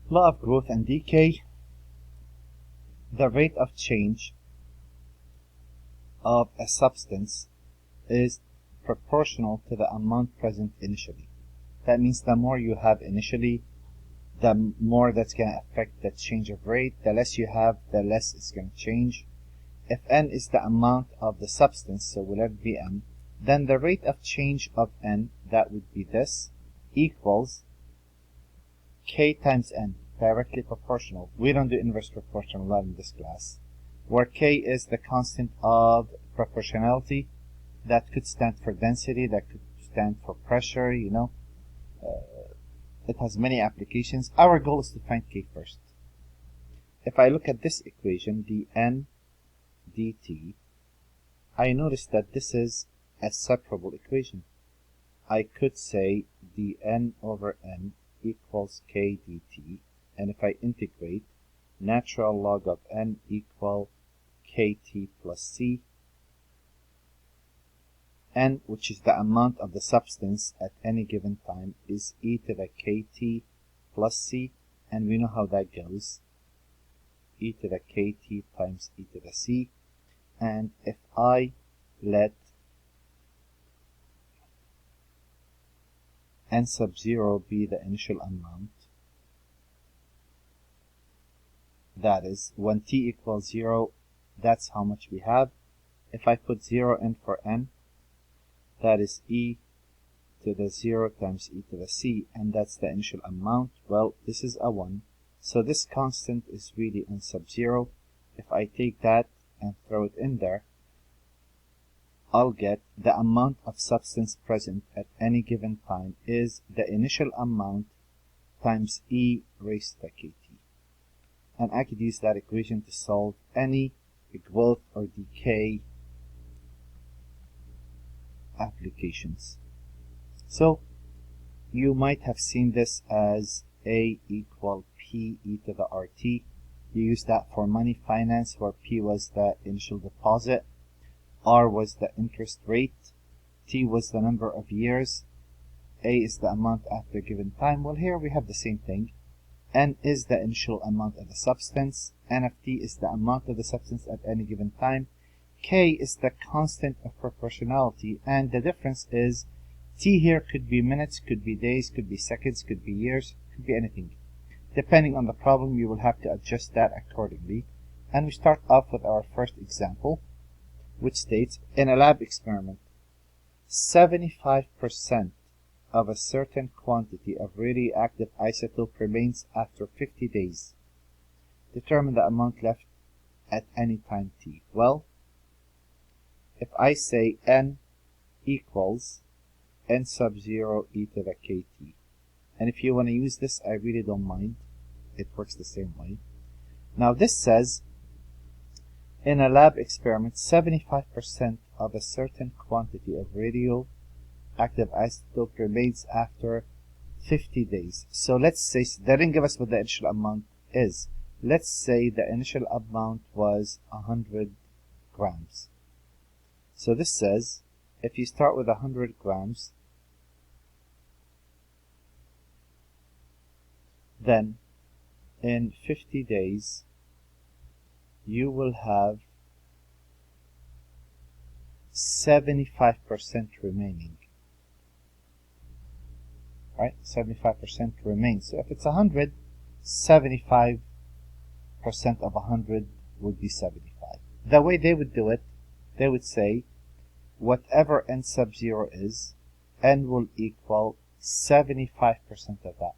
Law of growth and decay. The rate of change of a substance is proportional to the amount present initially. That means the more you have initially, the more that's going to affect the change of rate. The less you have, the less it's going to change. If n is the amount of the substance, so will it be n, then the rate of change of n, that would be this, equals k times n, directly proportional. We don't do inverse proportional law in this class, where k is the constant of proportionality. That could stand for density, that could stand for pressure, you know. It has many applications. Our goal is to find k first. If I look at this equation, dn dt, I notice that this is a separable equation. I could say dn over n equals k dt, and if I integrate, natural log of n equal kt plus c, n, which is the amount of the substance at any given time, is e to the kt plus c, and we know how that goes, e to the kt times e to the c. And if I let n sub 0 be the initial amount, that is, when t equals 0, that's how much we have. If I put 0 in for n, that is e to the 0 times e to the c, and that's the initial amount. Well, this is a 1, so this constant is really n sub 0. If I take that and throw it in there, I'll get the amount of substance present at any given time is the initial amount times e raised to kt. And I could use that equation to solve any growth or decay applications. So you might have seen this as A equal P e to the RT. You use that for money finance, where P was the initial deposit, R was the interest rate, T was the number of years, A is the amount after a given time. Well, here we have the same thing. N is the initial amount of the substance, N of T is the amount of the substance at any given time, K is the constant of proportionality, and the difference is T here could be minutes, could be days, could be seconds, could be years, could be anything. Depending on the problem, you will have to adjust that accordingly. And we start off with our first example, which states, in a lab experiment, 75% of a certain quantity of radioactive isotope remains after 50 days. Determine the amount left at any time t. Well, if I say n equals n sub 0 e to the kt, and if you want to use this, I really don't mind. It works the same way. Now this says, in a lab experiment, 75% of a certain quantity of radioactive isotope remains after 50 days. So let's say, they didn't give us what the initial amount is. Let's say the initial amount was 100 grams. So this says, if you start with 100 grams, then in 50 days, you will have 75% remaining. Right? 75% remains. So if it's 100, 75% of 100 would be 75. The way they would do it, they would say, whatever n sub 0 is, n will equal 75% of that.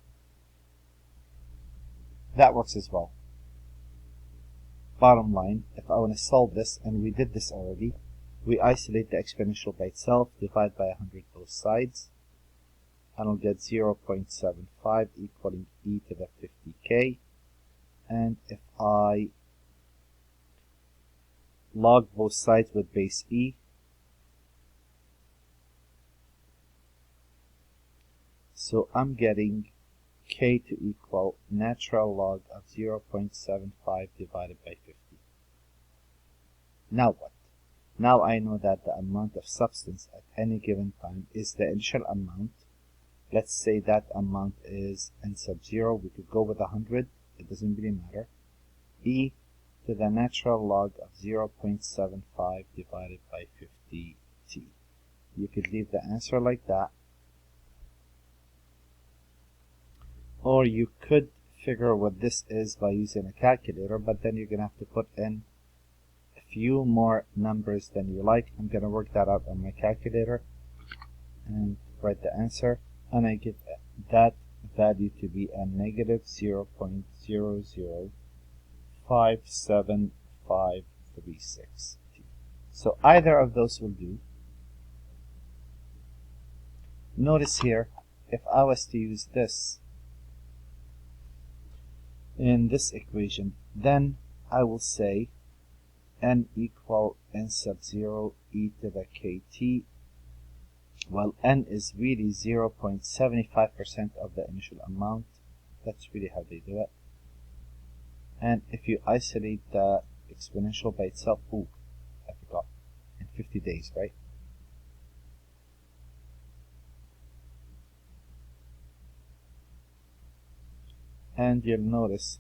That works as well. Bottom line, if I want to solve this, and we did this already, we isolate the exponential by itself, divide by 100 both sides, and I'll get 0.75 equaling e to the 50k. And if I log both sides with base e, so I'm getting k to equal natural log of 0.75 divided by 50. Now what? Now I know that the amount of substance at any given time is the initial amount Let's say that amount is n sub 0. We could go with 100. It doesn't really matter. E to the natural log of 0.75 divided by 50t. You could leave the answer like that. Or you could figure what this is by using a calculator, but then you're going to have to put in a few more numbers than you like. I'm going to work that out on my calculator and write the answer. And I get that value to be a negative 0.0057536. So either of those will do. Notice here, if I was to use this in this equation, then I will say n equal n sub 0 e to the kt. Well, n is really 0.75% of the initial amount. That's really how they do it. And if you isolate the exponential by itself, I forgot, in 50 days, right? And you'll notice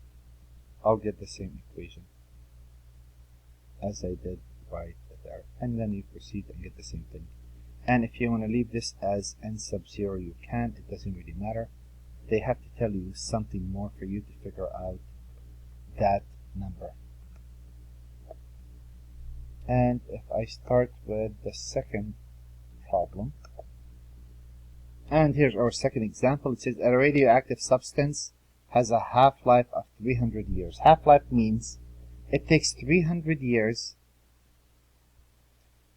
I'll get the same equation as I did right there. And then you proceed and get the same thing. And if you want to leave this as n sub 0, you can. It doesn't really matter. They have to tell you something more for you to figure out that number. And if I start with the second problem, and here's our second example. It says a radioactive substance has a half-life of 300 years. Half-life means it takes 300 years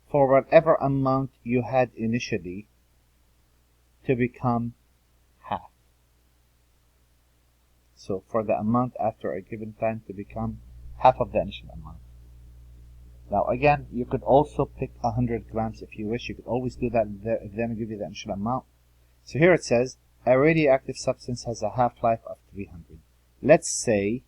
for whatever amount you had initially to become half. So for the amount after a given time to become half of the initial amount. Now again, you could also pick 100 grams if you wish. You could always do that if they don't give you the initial amount. So here it says, a radioactive substance has a half-life of 300. Let's say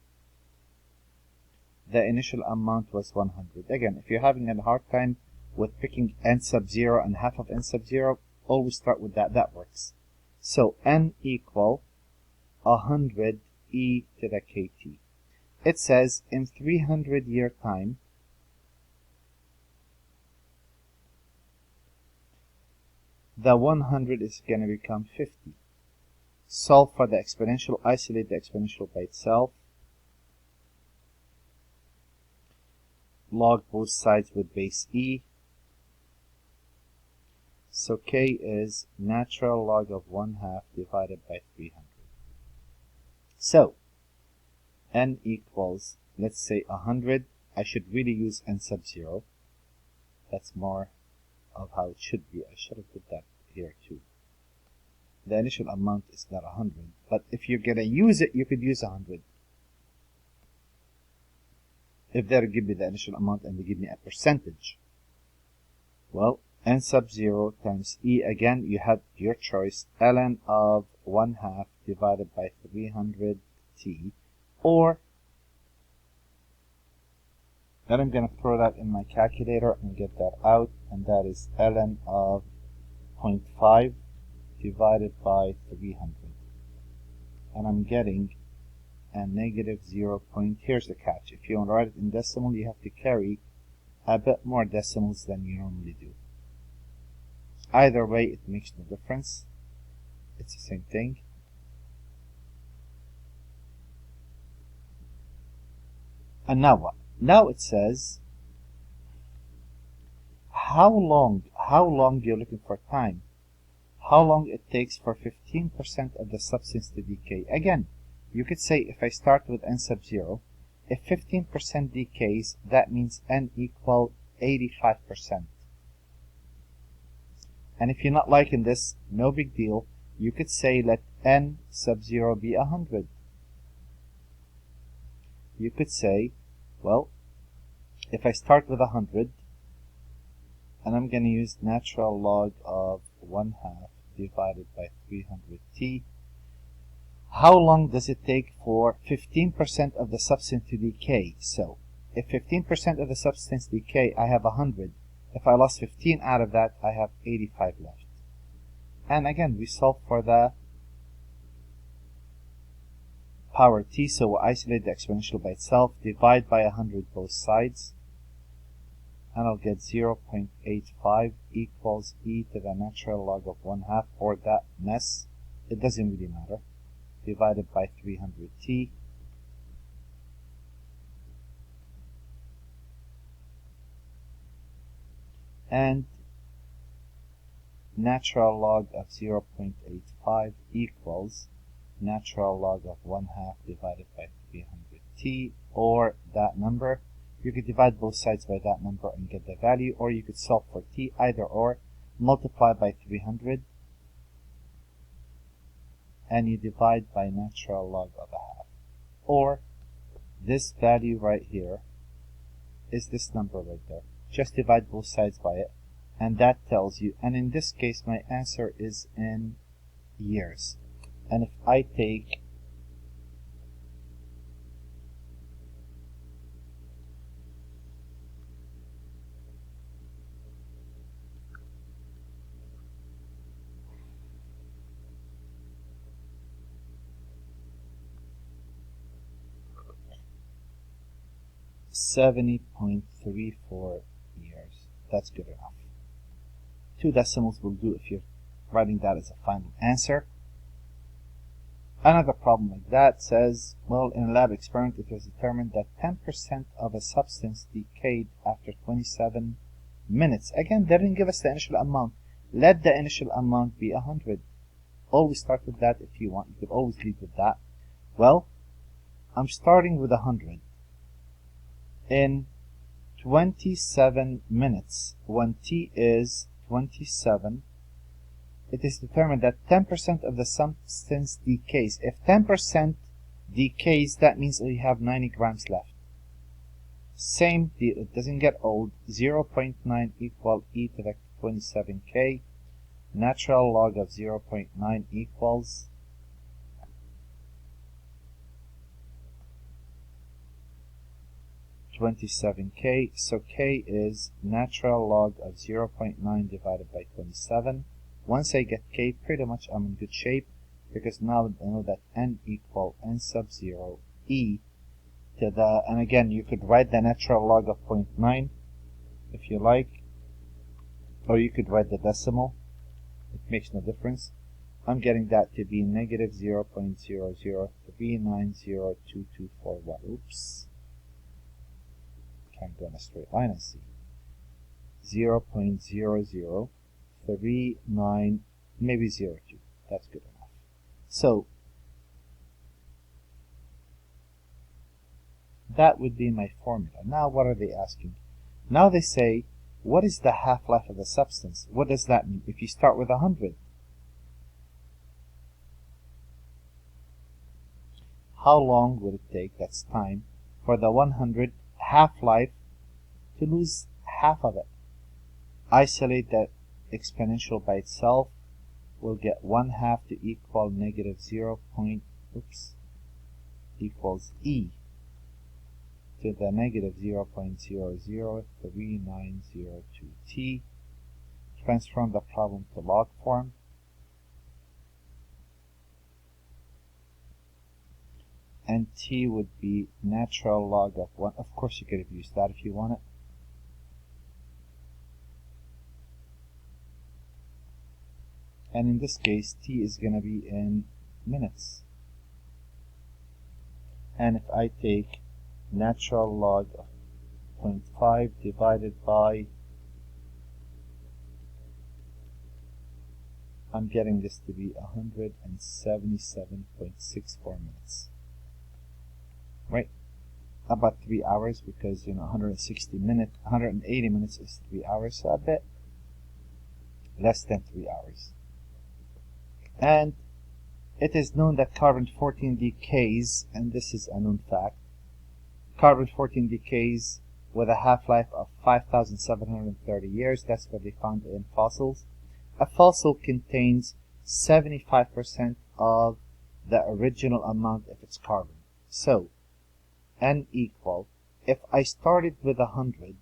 the initial amount was 100. Again, if you're having a hard time with picking n sub 0 and half of n sub 0, always start with that. That works. So n equal 100 e to the kt. It says in 300 year time, the 100 is going to become 50. Solve for the exponential, isolate the exponential by itself. Log both sides with base e. So k is natural log of 1/2 divided by 300. So n equals, let's say 100. I should really use n sub 0. That's more of how it should be. I should have put that here too. The initial amount is not 100, but if you're going to use it, you could use 100. If they'll give me the initial amount and they give me a percentage, well, n sub 0 times e, again, you have your choice, ln of 1/2 divided by 300t, or then I'm going to throw that in my calculator and get that out, and that is ln of 0.5 divided by 300. And I'm getting a negative 0. Here's the catch. If you want to write it in decimal, you have to carry a bit more decimals than you normally do. Either way, it makes no difference. It's the same thing. And now what? Now it says, how long you're looking for time. How long it takes for 15% of the substance to decay. Again, you could say if I start with n sub 0, if 15% decays, that means n equal 85%. And if you're not liking this, no big deal. You could say let n sub 0 be 100. You could say, well, if I start with 100, and I'm going to use natural log of 1/2 divided by 300t, how long does it take for 15% of the substance to decay? So, if 15% of the substance decay, I have 100. If I lost 15 out of that, I have 85 left. And again, we solve for the power t, so we'll isolate the exponential by itself, divide by 100 both sides, and I'll get 0.85 equals e to the natural log of 1/2, or that mess, it doesn't really matter, divided by 300t, and natural log of 0.85 equals natural log of 1/2 divided by 300t, or that number. You could divide both sides by that number and get the value, or you could solve for t, either or, multiply by 300, and you divide by natural log of 1/2. Or, this value right here is this number right there. Just divide both sides by it, and that tells you, and in this case my answer is in years. And if I take $70.34 years, that's good enough. 2 decimals will do if you're writing that as a final answer. Another problem like that says, well, in a lab experiment it was determined that 10% of a substance decayed after 27 minutes. Again, they didn't give us the initial amount. Let the initial amount be 100. Always start with that if you want. You could always lead with that. Well, I'm starting with 100. In 27 minutes, when t is 27, it is determined that 10% of the substance decays. If 10% decays, that means we have 90 grams left. Same deal, it doesn't get old. 0.9 equal e to the 27k. Natural log of 0.9 equals 27k. So k is natural log of 0.9 divided by 27. Once I get k, pretty much I'm in good shape, because now I know that n equal n sub 0 e to the, and again you could write the natural log of 0.9 if you like, or you could write the decimal, it makes no difference. I'm getting that to be negative 0.00390224. Oops, can't go in a straight line, I see. 0.0039, maybe 02. That's good enough. So that would be my formula. Now what are they asking? Now they say, what is the half-life of the substance? What does that mean? If you start with 100, how long would it take, that's time, for the 100 half-life to lose half of it? Isolate that exponential by itself, we'll get 1/2 to equal negative 0. Equals e to the negative 0.003902t. Transform the problem to log form. And t would be natural log of 1. Of course you could have used that if you want it. And in this case, t is going to be in minutes. And if I take natural log of 0.5 divided by, I'm getting this to be 177.64 minutes. Right? About 3 hours, because 180 minutes is 3 hours, so a bit less than 3 hours. And it is known that carbon-14 decays, and this is a known fact. Carbon-14 decays with a half-life of 5,730 years. That's what they found in fossils. A fossil contains 75% of the original amount if it's carbon. So, n equal, if I started with 100,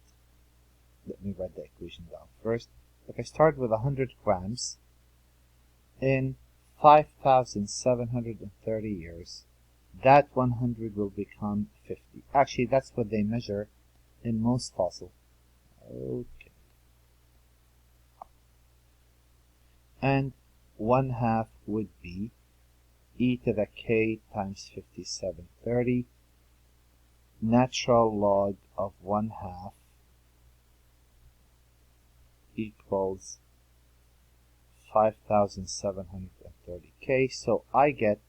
let me write the equation down first. If I start with 100 grams, in 5,730 years, that 100 will become 50. Actually, that's what they measure in most fossils. Okay. And 1/2 would be e to the k times 5730, natural log of 1/2 equals 5,730k. So I get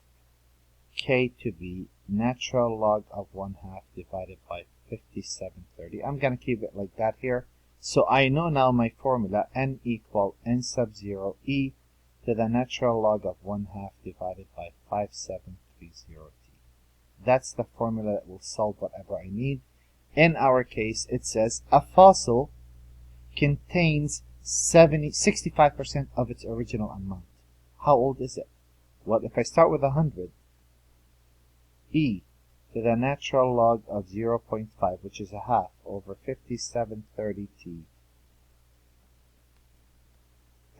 k to be natural log of 1/2 divided by 5730. I'm going to keep it like that here. So I know now my formula, n equal n sub 0 e to the natural log of 1/2 divided by 5730t. That's the formula that will solve whatever I need. In our case, it says a fossil contains 65% of its original amount. How old is it? Well, if I start with 100, e to the natural log of 0.5, which is 1/2 over 5730t.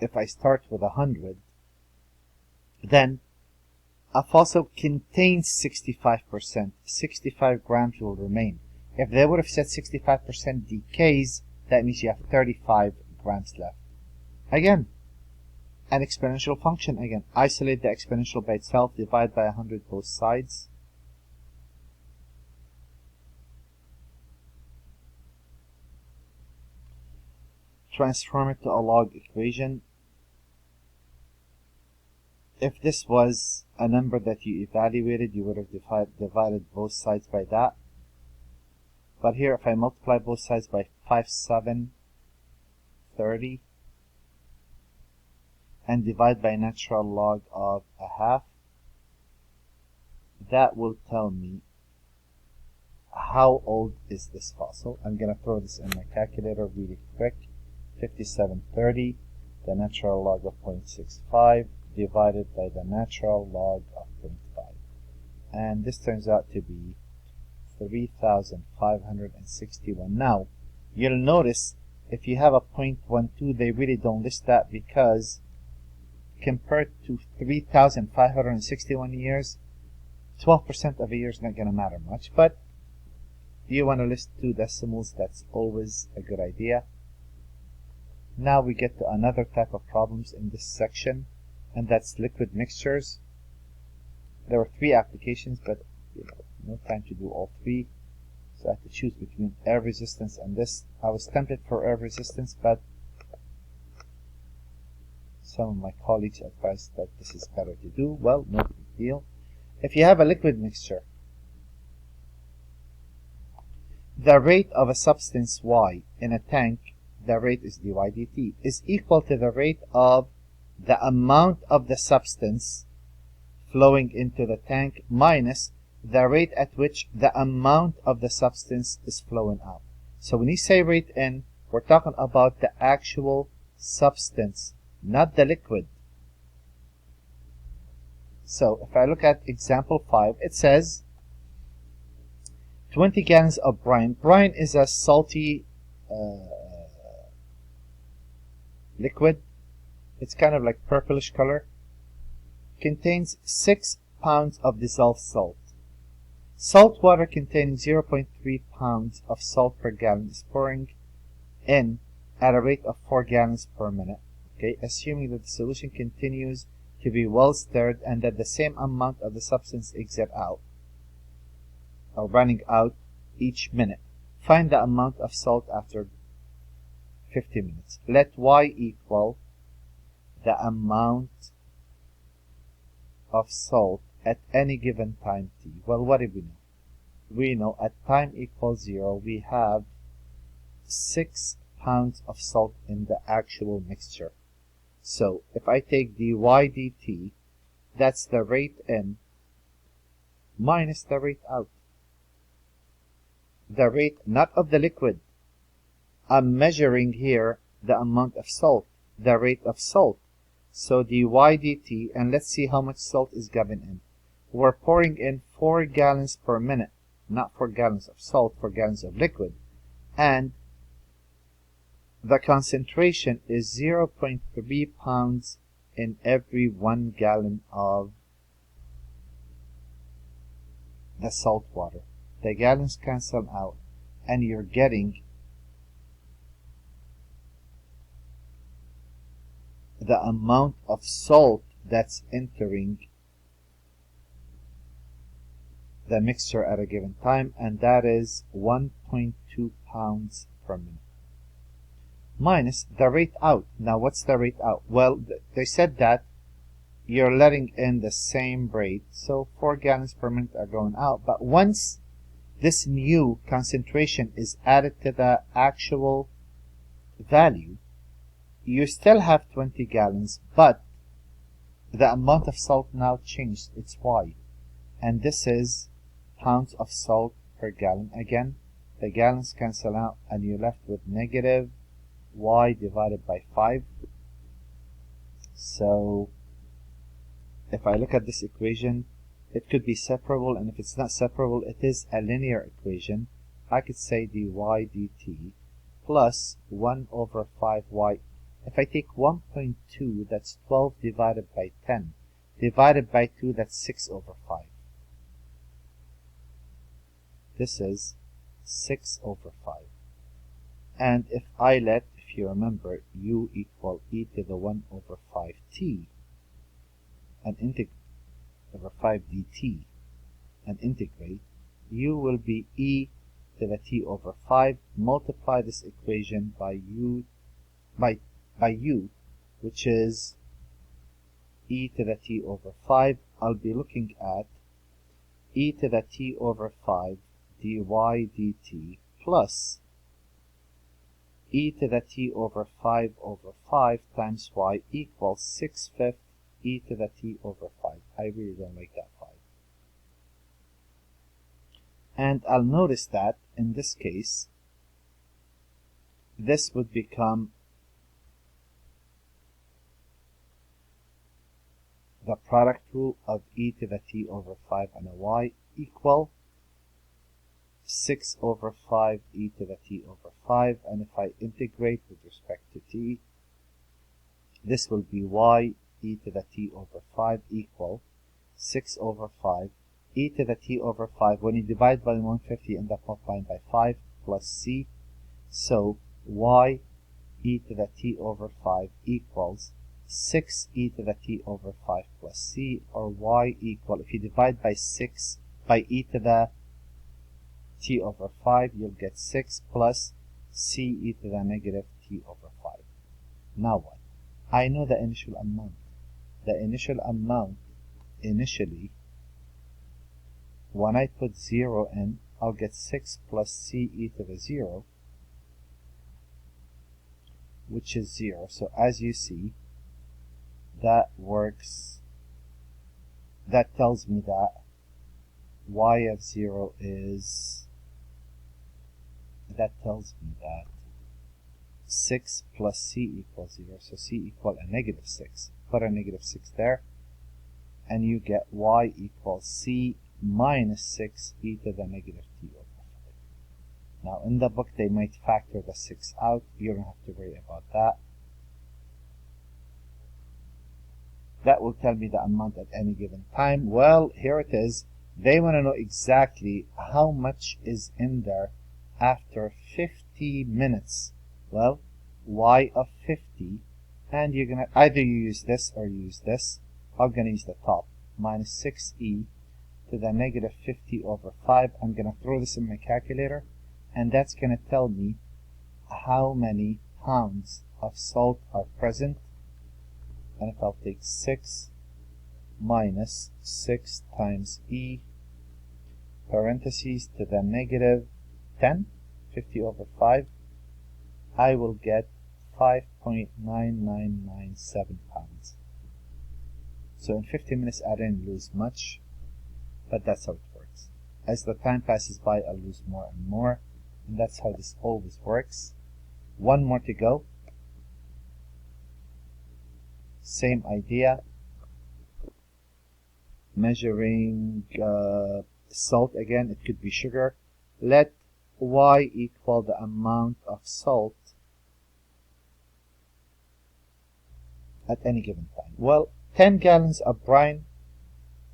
If I start with 100, then a fossil contains 65%. 65 grams will remain. If they would have said 65% decays, that means you have 35 grams left. Again, an exponential function. Again, isolate the exponential by itself, divide by 100 both sides. Transform it to a log equation. If this was a number that you evaluated, you would have divided both sides by that. But here, if I multiply both sides by 5730 and divide by natural log of 1/2, that will tell me how old is this fossil. I'm going to throw this in my calculator really quick. 5730, the natural log of 0.65 divided by the natural log of 0.5. And this turns out to be 3,561. Now, you'll notice if you have a 0.12, they really don't list that because compared to 3,561 years, 12% of a year is not going to matter much. But if you want to list 2 decimals, that's always a good idea. Now we get to another type of problems in this section, and that's liquid mixtures. There were 3 applications, but no time to do all 3. So I have to choose between air resistance and this. I was tempted for air resistance, but some of my colleagues advised that this is better to do. Well, no big deal. If you have a liquid mixture, the rate of a substance Y in a tank, the rate is dy dt, is equal to the rate of the amount of the substance flowing into the tank minus the rate at which the amount of the substance is flowing out. So when you say rate N, we're talking about the actual substance, not the liquid. So if I look at example 5, it says 20 gallons of brine. Brine is a salty liquid. It's kind of like purplish color. Contains 6 pounds of dissolved salt. Salt water containing 0.3 pounds of salt per gallon is pouring in at a rate of 4 gallons per minute. Okay, assuming that the solution continues to be well stirred and that the same amount of the substance exit out or running out each minute. Find the amount of salt after 50 minutes. Let y equal the amount of salt at any given time t. Well, what do we know? We know at time equals 0, we have 6 pounds of salt in the actual mixture. So if I take dy dt, that's the rate in minus the rate out. The rate not of the liquid. I'm measuring here the amount of salt, the rate of salt. So dy dt, and let's see how much salt is given in. We're pouring in 4 gallons per minute, not 4 gallons of salt, 4 gallons of liquid. And the concentration is 0.3 pounds in every 1 gallon of the salt water. The gallons cancel out, and you're getting the amount of salt that's entering the mixture at a given time, and that is 1.2 pounds per minute. Minus the rate out. Now what's the rate out? Well, they said that you're letting in the same rate, so 4 gallons per minute are going out, but once this new concentration is added to the actual value, you still have 20 gallons, but the amount of salt now changed. It's Y. And this is pounds of salt per gallon. Again, the gallons cancel out, and you're left with negative Y divided by 5. So, if I look at this equation, it could be separable, and if it's not separable, it is a linear equation. I could say dy dt plus 1 over 5y. If I take 1.2, that's 12 divided by 10. Divided by 2, that's 6 over 5. This is 6 over 5. And if you remember, u equal e to the 1 over 5t, and integrate over 5 dt, and integrate, u will be e to the t over 5. Multiply this equation by u, which is e to the t over 5. I'll be looking at e to the t over 5 dy dt plus e to the t over 5 times y equals 6/5 e to the t over 5. I really don't like that 5. And I'll notice that in this case, this would become the product rule of e to the t over 5 and a y equal 6 over 5 e to the t over 5. And if I integrate with respect to t, this will be y e to the t over 5 equal 6 over 5 e to the t over 5. When you divide by 150, you end up multiplying by 5 plus c. So y e to the t over 5 equals 6 e to the t over 5 plus c, or y equal, if you divide by 6 by e to the t over 5, you'll get 6 plus c e to the negative t over 5. Now what? I know the initial amount. The initial amount, initially, when I put 0 in, I'll get 6 plus c e to the 0, which is 0. So as you see, that works. That tells me that y of 0 is, that tells me that 6 plus c equals 0. So c equal a negative 6. Put a negative 6 there, and you get y equals c minus 6 e to the negative t over 5. Now in the book they might factor the 6 out. You don't have to worry about that. That will tell me the amount at any given time. Well, here it is. They want to know exactly how much is in there after 50 minutes. Well, y of 50, and you're going to either use this or use this. I'm going to use the top, minus 6e to the negative 50 over 5. I'm going to throw this in my calculator, and that's going to tell me how many pounds of salt are present. And if I'll take 6 minus 6 times e, parentheses to the negative 10, 50 over 5, I will get 5.9997 pounds. So in 50 minutes I didn't lose much, but that's how it works. As the time passes by, I'll lose more and more, and that's how this always works. One more to go. Same idea. Measuring salt again, it could be sugar. Let y equal the amount of salt at any given time? Well, 10 gallons of brine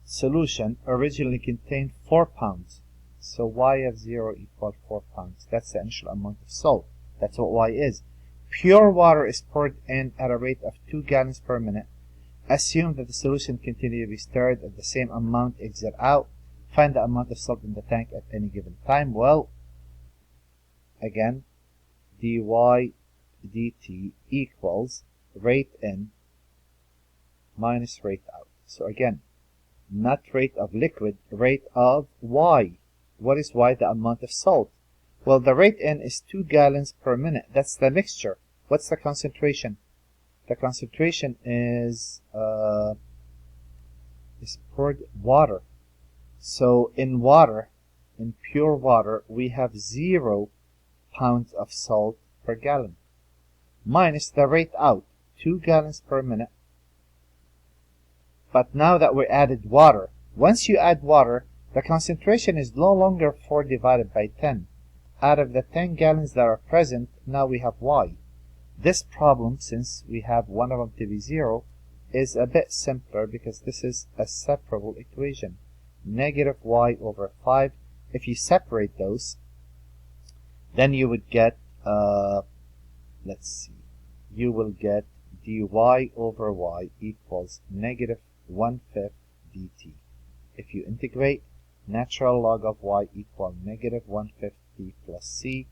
solution originally contained 4 pounds. So y of 0 equals 4 pounds. That's the initial amount of salt. That's what y is. Pure water is poured in at a rate of 2 gallons per minute. Assume that the solution continues to be stirred at the same amount exit out. Find the amount of salt in the tank at any given time. Well, again, dy dt equals rate in minus rate out. So again, not rate of liquid, rate of y. What is y? The amount of salt. Well, the rate in is 2 gallons per minute. That's the mixture. What's the concentration? The concentration is poured water. So in water, in pure water, we have 0 pounds of salt per gallon. Minus the rate out, 2 gallons per minute. But now that we added water, once you add water, the concentration is no longer 4 divided by 10. Out of the 10 gallons that are present, now we have y. This problem, since we have one of them to be 0, is a bit simpler because this is a separable equation. Negative y over 5. If you separate those, then you would get, let's see, you will get dy over y equals negative 1/5 dt. If you integrate, natural log of y equal negative 1/5 t plus c,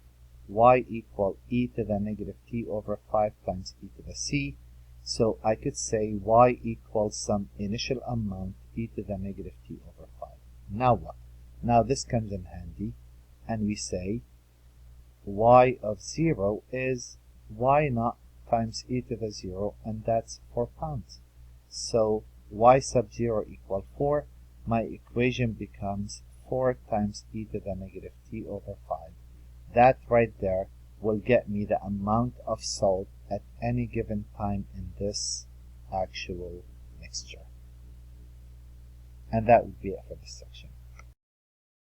y equal e to the negative t over 5 times e to the c. So I could say y equals some initial amount e to the negative t over 5. Now what? Now this comes in handy, and we say y of 0 is y naught times e to the 0, and that's 4 pounds. So y sub 0 equal 4. My equation becomes 4 times e to the negative t over 5. That right there will get me the amount of salt at any given time in this actual mixture. And that would be it for this section.